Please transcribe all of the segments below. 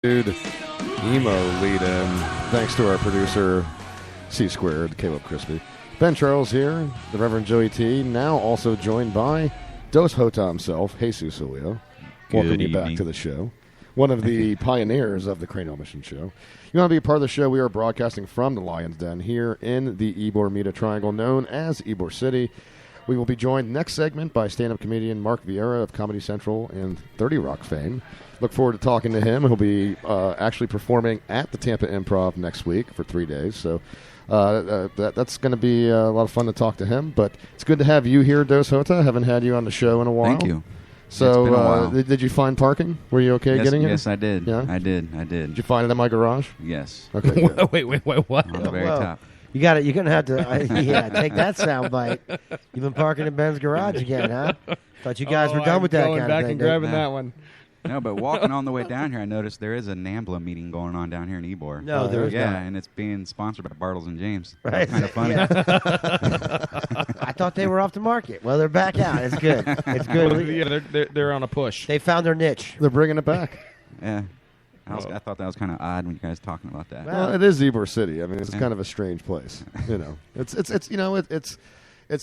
Emo lead-in. Thanks to our producer, C-Squared, Caleb Crispy. Ben Charles here, the Reverend Joey T, now also joined by Dos Hota himself, Jesus Julio. Welcome you back to the show. One of the pioneers of the Cranial Mission Show. You want to be a part of the show, we are broadcasting from the Lion's Den here in the Ybor Meta Triangle, known as Ybor City. We will be joined next segment by stand-up comedian Mark Vieira of Comedy Central and 30 Rock fame. Look forward to talking to him. He'll be actually performing at the Tampa Improv next week for 3 days. So that's going to be a lot of fun to talk to him. But it's good to have you here, Dos Hota. Haven't had you on the show in a while. Thank you. So it's been a while. Did you find parking? Were you okay getting here? Yes, I did. Yeah? I did. Did you find it in my garage? Yes. Okay. Good. Wait, what? On the very top. You got it. You're gonna have to, take that sound bite. You've been parking in Ben's garage again, huh? Thought you guys were done with that kind of thing. Going back and grabbing that one. No, but walking on the way down here, I noticed there is a NAMBLA meeting going on down here in Ybor. No, there is Yeah, not. and it's being sponsored by Bartles and James. Right. Kind of funny. Yeah. I thought they were off the market. Well, they're back out. It's good. It's good. Yeah, they're on a push. They found their niche. They're bringing it back. Yeah. I thought that was kind of odd when you guys talking about that. Well, it is Ybor City. I mean, it's kind of a strange place. You know, it's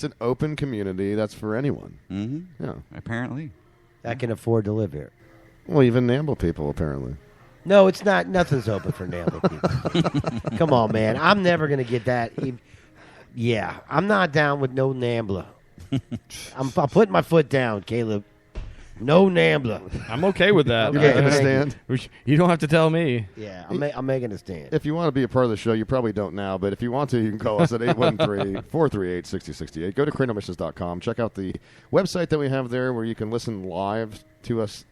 an open community that's for anyone. Mm-hmm. Yeah. Apparently. That can afford to live here. Well, even NAMBLA people, apparently. No, it's not. Nothing's open for NAMBLA people. Come on, man. I'm never going to get that. Yeah, I'm not down with no NAMBLA. I'm putting my foot down, Caleb. No NAMBLA. I'm okay with that. You're making a stand? You don't have to tell me. Yeah, I'm making a stand. If you want to be a part of the show, you probably don't now, but if you want to, you can call us at 813-438-6068. Go to cranialmissions.com. Check out the website that we have there where you can listen live to us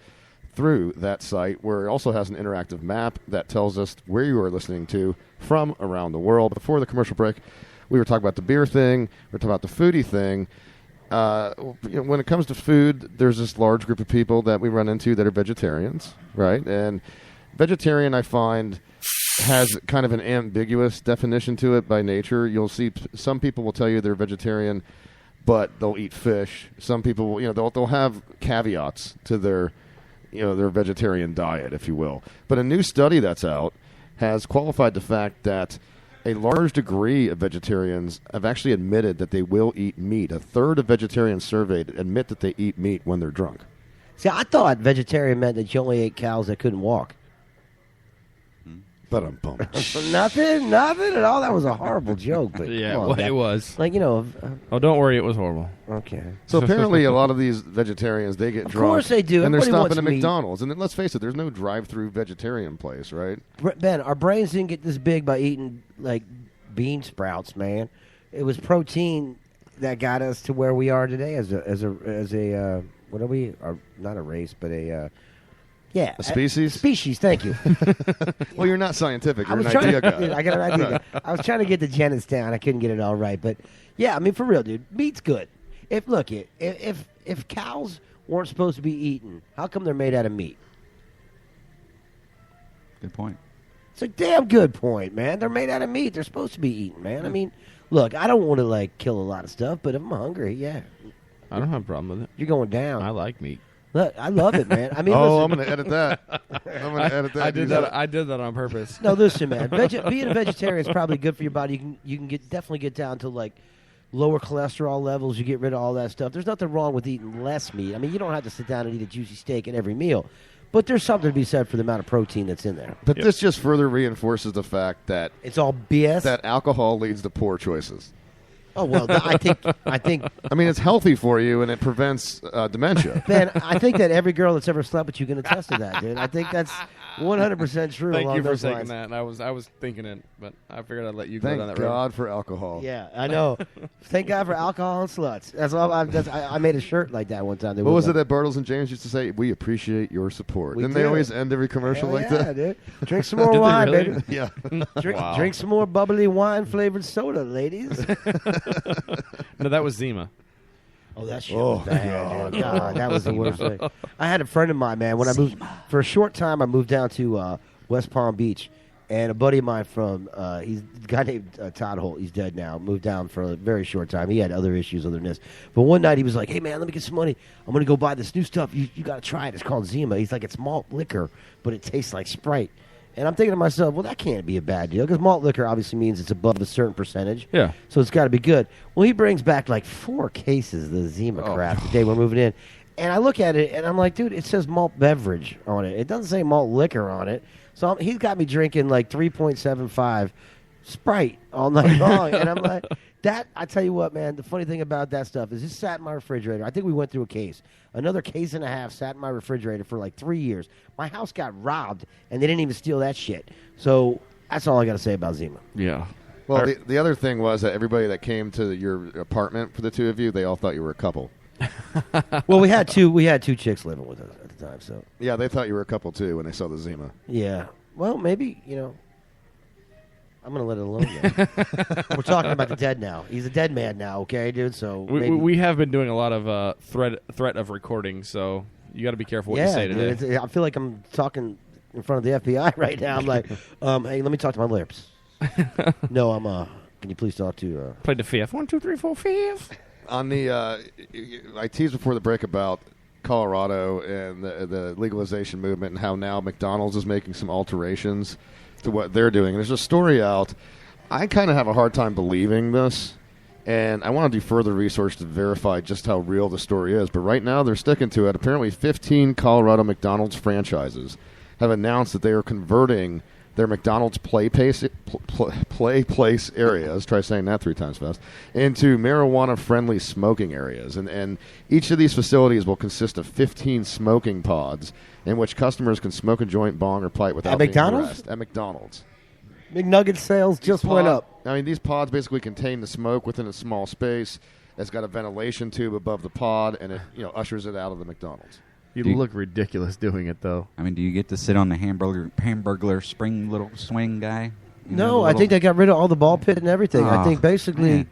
through that site, where it also has an interactive map that tells us where you are listening to from around the world. Before the commercial break, we were talking about the beer thing. We were talking about the foodie thing. When it comes to food, there's this large group of people that we run into that are vegetarians, right? And vegetarian, I find, has kind of an ambiguous definition to it by nature. You'll see some people will tell you they're vegetarian, but they'll eat fish. Some people, they'll have caveats to their vegetarian diet, if you will. But a new study that's out has qualified the fact that a large degree of vegetarians have actually admitted that they will eat meat. A third of vegetarians surveyed admit that they eat meat when they're drunk. See, I thought vegetarian meant that you only ate cows that couldn't walk. But I'm bummed. Nothing at all. That was a horrible joke. But Yeah, come on, well, man. it was. Oh, don't worry, it was horrible. Okay. So apparently a lot of these vegetarians, they get drunk. Of course they do. And they're Everybody stopping at wants meat. McDonald's. And then, let's face it, there's no drive-through vegetarian place, right? Ben, our brains didn't get this big by eating like bean sprouts, man. It was protein that got us to where we are today as a what are we? Not a race, but a species? Species, thank you. Well, you're not scientific. You're an trying idea guy. I got an idea. I was trying to get the genets down. I couldn't get it all right, but yeah, I mean for real, dude, meat's good. If cows weren't supposed to be eaten, how come they're made out of meat? Good point. It's a damn good point, man. They're made out of meat. They're supposed to be eaten, man. I mean, look, I don't want to kill a lot of stuff, but if I'm hungry, yeah, I don't have a problem with it. you're going down. I like meat. Look, I love it, man. I mean, I'm listen, going to edit that. I'm going to edit that. I did that on purpose. no, listen, man. Being a vegetarian is probably good for your body. You can definitely get down to lower cholesterol levels. You get rid of all that stuff. There's nothing wrong with eating less meat. I mean, you don't have to sit down and eat a juicy steak at every meal, but there's something to be said for the amount of protein that's in there. But this just further reinforces the fact that It's all BS. that alcohol leads to poor choices. Oh well, I think. I mean, it's healthy for you and it prevents dementia. Ben, I think that every girl that's ever slept with you can attest to that, dude. I think that's 100% true. Thank along you for those saying lines. that. And I was thinking it, but I figured I'd let you go Thank down that road. God for alcohol. Yeah, I know. Thank God for alcohol and sluts. That's all. I made a shirt like that one time. What was it that Bartles and James used to say? We appreciate your support. We Didn't they do. always end every commercial Hell like yeah, that? dude. Drink some more Did they wine, really? baby. Yeah. Drink some more bubbly wine-flavored soda, ladies. No, that was Zima. Oh, that shit was bad, dude. God, that was the worst thing. I had a friend of mine, man. When I moved for a short time, I moved down to West Palm Beach, And a buddy of mine from, he's a guy named Todd Holt. He's dead now. Moved down for a very short time. He had other issues other than this. But one night he was like, hey, man, let me get some money. I'm going to go buy this new stuff. You got to try it. It's called Zima. He's like, it's malt liquor, but it tastes like Sprite. And I'm thinking to myself, well, that can't be a bad deal because malt liquor obviously means it's above a certain percentage. Yeah. So it's got to be good. Well, he brings back like 4 cases of the Zima crap the day we're moving in. And I look at it, and I'm like, dude, it says malt beverage on it. It doesn't say malt liquor on it. So he's got me drinking like 3.75 Sprite all night long. And I'm like, I tell you what, man, the funny thing about that stuff is it sat in my refrigerator. I think we went through a case. Another case and a half sat in my refrigerator for like 3 years. My house got robbed, and they didn't even steal that shit. So that's all I got to say about Zima. Yeah. Well, the other thing was that everybody that came to your apartment for the two of you, they all thought you were a couple. Well, we had two chicks living with us at the time, so Yeah, they thought you were a couple too when they saw the Zima. yeah. Well, maybe I'm gonna let it alone. Then. We're talking about the dead now. He's a dead man now, okay, dude. So We have been doing a lot of threat of recording, so you got to be careful what you say today. Dude, I feel like I'm talking in front of the FBI right now. I'm like, hey, let me talk to my lips. No, can you please talk to? Played the fifth. 1, 2, 3, 4, fifth. On the, I teased before the break about Colorado and the legalization movement and how now McDonald's is making some alterations to what they're doing. And there's a story out. I kind of have a hard time believing this, and I want to do further research to verify just how real the story is. But right now they're sticking to it. Apparently 15 Colorado McDonald's franchises have announced that they are converting their McDonald's play place areas, try saying that 3 times fast, into marijuana-friendly smoking areas. And each of these facilities will consist of 15 smoking pods in which customers can smoke a joint, bong, or pipe without being McDonald's? harassed. At McDonald's. McNugget sales just went up. I mean, these pods basically contain the smoke within a small space. It's got a ventilation tube above the pod, and it ushers it out of the McDonald's. You look ridiculous doing it, though. I mean, do you get to sit on the hamburger spring little swing guy? No, I think they got rid of all the ball pit and everything. I think man.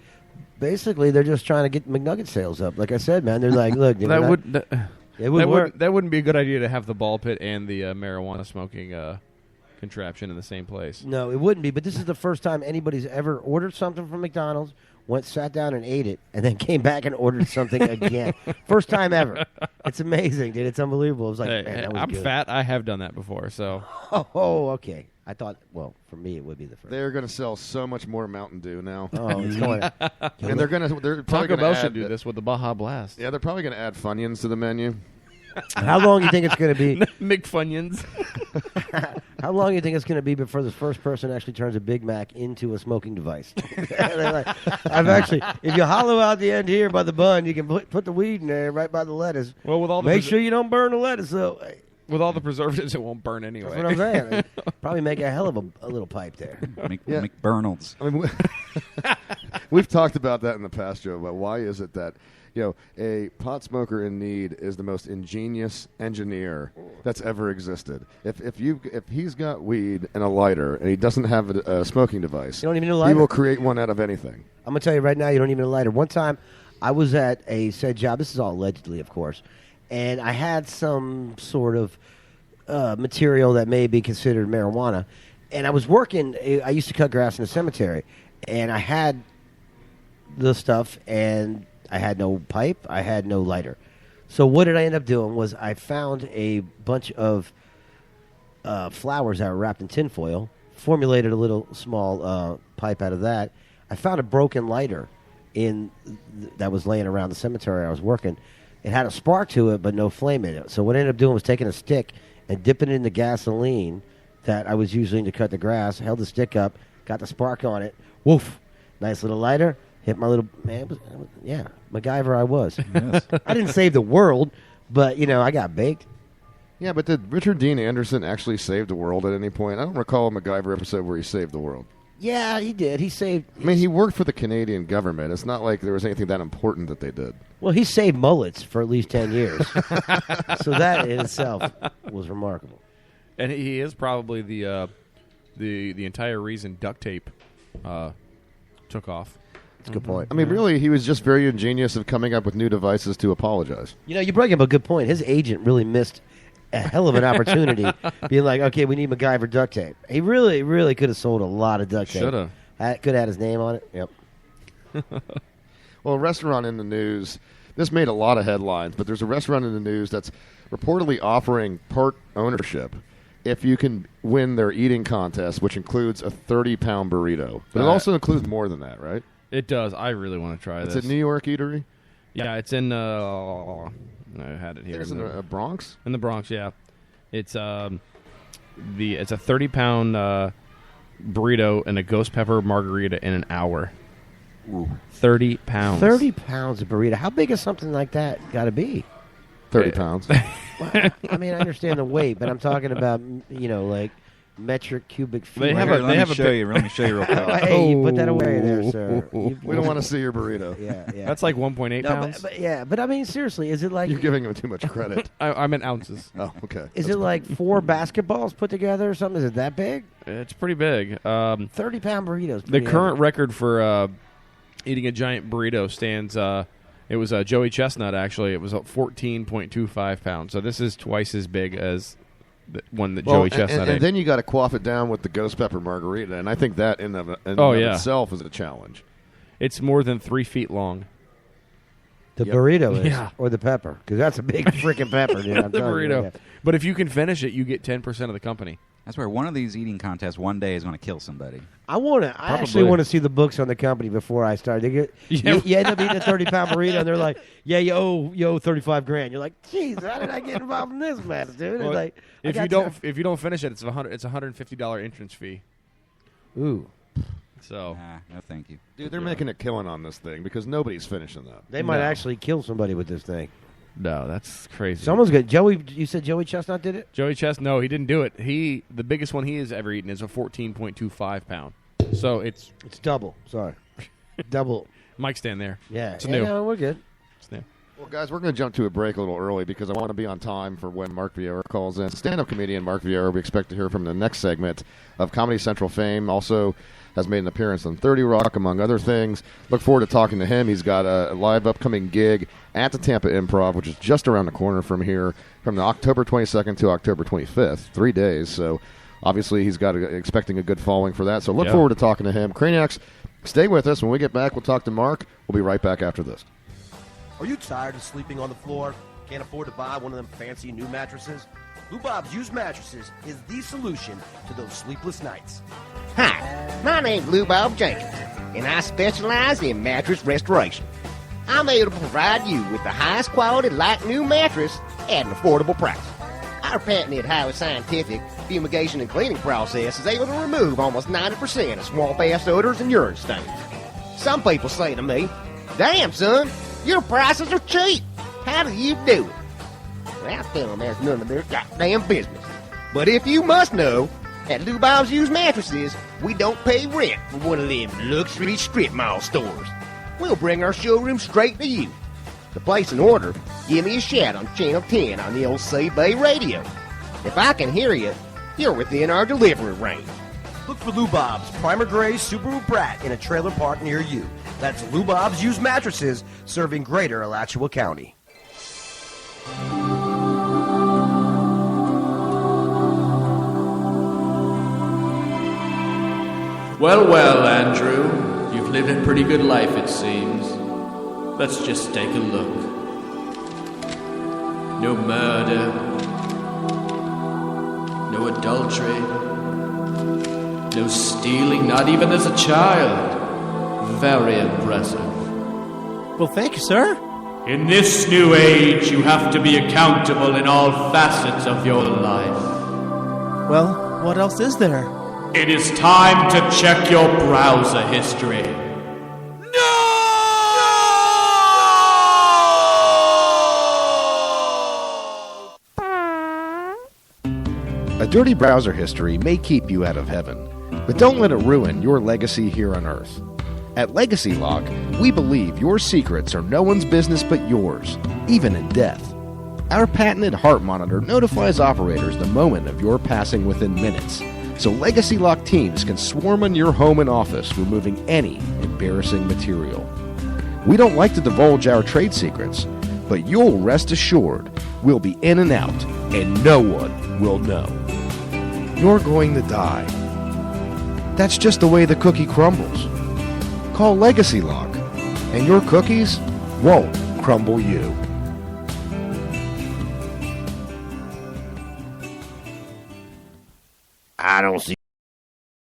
basically they're just trying to get McNugget sales up. Like I said, man, they're like, look, it would work. That wouldn't be a good idea to have the ball pit and the marijuana smoking contraption in the same place. No, it wouldn't be. But this is the first time anybody's ever ordered something from McDonald's, sat down and ate it, and then came back and ordered something again. First time ever. It's amazing, dude. It's unbelievable. It was like, man, that was I'm good. fat. I have done that before, so. Oh, okay. I thought, well, for me, it would be the first. They're going to sell so much more Mountain Dew now. Oh, it's going. And they're probably Taco going to Bell add should do this with the Baja Blast. Yeah, they're probably going to add Funyuns to the menu. How long do you think it's going to be? McFunyuns. How long do you think it's going to be before the first person actually turns a Big Mac into a smoking device? I've actually, if you hollow out the end here by the bun, you can put the weed in there right by the lettuce. Well, with all the make sure you don't burn the lettuce, though. With all the preservatives, it won't burn anyway. That's what I'm saying. Probably make a hell of a little pipe there. McBurnalds. I mean, we've talked about that in the past, Joe. But why is it that a pot smoker in need is the most ingenious engineer that's ever existed? If he's got weed and a lighter and he doesn't have a smoking device, you don't even need a lighter. He will create one out of anything. I'm gonna tell you right now, you don't even need a lighter. One time, I was at a said job. This is all allegedly, of course, and I had some sort of material that may be considered marijuana. And I was working. I used to cut grass in a cemetery, and I had the stuff, and I had no pipe. I had no lighter. So what did I end up doing was I found a bunch of flowers that were wrapped in tinfoil, formulated a little small pipe out of that. I found a broken lighter that was laying around the cemetery I was working. It had a spark to it, but no flame in it. So what I ended up doing was taking a stick and dipping it in the gasoline that I was using to cut the grass, held the stick up, got the spark on it. Woof. Nice little lighter. Hit my little, man, yeah, MacGyver I was. Yes. I didn't save the world, but, I got baked. Yeah, but did Richard Dean Anderson actually save the world at any point? I don't recall a MacGyver episode where he saved the world. Yeah, he did. He saved... I mean, he worked for the Canadian government. It's not like there was anything that important that they did. Well, he saved mullets for at least 10 years. So that in itself was remarkable. And he is probably the entire reason duct tape took off. That's a good point. I mean, really, he was just very ingenious of coming up with new devices to apologize. You bring up a good point. His agent really missed a hell of an opportunity, being like, okay, we need MacGyver duct tape. He really, really could have sold a lot of duct tape. Should have. Could have had his name on it. Yep. Well, a restaurant in the news. This made a lot of headlines, but there's a restaurant in the news that's reportedly offering part ownership if you can win their eating contest, which includes a 30-pound burrito. But it also includes more than that, right? It does. I really want to try this. It's a New York eatery? Yeah, it's in. I had it here. It's in the Bronx? In the Bronx, yeah. It's it's a 30-pound burrito and a ghost pepper margarita in an hour. Ooh. 30 pounds. 30 pounds of burrito. How big is something like that got to be? 30 pounds. Well, I mean, I understand the weight, but I'm talking about, like metric cubic feet. They have Let me show you real quick. Hey, you put that away there, sir. We don't want to see your burrito. Yeah. That's like 1.8 pounds. But I mean, seriously, is it like... You're giving him too much credit. I meant ounces. Oh, okay. Is it like 4 basketballs put together or something? Is it that big? It's pretty big. 30-pound burritos. The current record for eating a giant burrito stands... it was Joey Chestnut, actually. It was 14.25 pounds. So this is twice as big as the one that Joey Chestnut ate. And then you got to quaff it down with the ghost pepper margarita, and I think that in of itself is a challenge. It's more than 3 feet long. The burrito is, Yeah. or the pepper, because that's a big freaking pepper, dude. I'm The telling you, burrito. yeah. But if you can finish it, you get 10% of the company. That's where one of these eating contests one day is going to kill somebody. I actually want to see the books on the company before I start. You end up eating a 30-pound burrito, and they're like, "Yeah, you owe 35 grand." You're like, "Jeez, how did I get involved in this mess, dude?" Well, like, if you don't finish it, it's $150 entrance fee. Ooh, So No, thank you. Dude, they're making a killing on this thing because nobody's finishing that. they might actually kill somebody with this thing. no, that's crazy. Someone's good. Joey, you said Joey Chestnut did it? Joey Chestnut, no, he didn't do it. The biggest one he has ever eaten is a 14.25 pound. So it's double. Sorry, double. Mike, stand there. Yeah, It's new. No, we're good. It's new. Well, guys, we're going to jump to a break a little early because I want to be on time for when Mark Vieira calls in. Stand-up comedian Mark Vieira, we expect to hear from the next segment of Comedy Central fame. Also has made an appearance on 30 Rock, among other things. Look forward to talking to him. He's got a live upcoming gig at the Tampa Improv, which is just around the corner from here, from the October 22nd to October 25th, 3 days. So obviously he's got expecting a good following for that. So look forward to talking to him. Craniacs, stay with us. When we get back, we'll talk to Mark. We'll be right back after this. Are you tired of sleeping on the floor? Can't afford to buy one of them fancy new mattresses? Lou Bob's used mattresses is the solution to those sleepless nights. Hi, my name's Lou Bob Jenkins, and I specialize in mattress restoration. I'm able to provide you with the highest quality like new mattress at an affordable price. Our patented, highly scientific fumigation and cleaning process is able to remove almost 90% of swamp-ass odors and urine stains. Some people say to me, "Damn, son, your prices are cheap. How do you do it?" Well, I tell them that's none of their goddamn business. But if you must know, at Lou Bob's Used Mattresses, we don't pay rent for one of them luxury strip mall stores. We'll bring our showroom straight to you. To place an order, give me a shout on Channel 10 on the old C-Bay radio. If I can hear you, you're within our delivery range. Look for Lou Bob's Primer Gray Subaru Brat in a trailer park near you. That's Lou Bob's Used Mattresses, serving greater Alachua County. Well, Andrew, you've lived a pretty good life, it seems. Let's just take a look. No murder, no adultery, no stealing, not even as a child. Very impressive. Well, thank you, sir. In this new age, you have to be accountable in all facets of your life. Well, what else is there? It is time to check your browser history. A dirty browser history may keep you out of heaven, but don't let it ruin your legacy here on Earth. At Legacy Lock, we believe your secrets are no one's business but yours, even in death. Our patented heart monitor notifies operators the moment of your passing within minutes, so Legacy Lock teams can swarm on your home and office, removing any embarrassing material. We don't like to divulge our trade secrets, but you'll rest assured we'll be in and out and no one will know. You're going to die. That's just the way the cookie crumbles. Call Legacy Lock, and your cookies won't crumble you. I don't see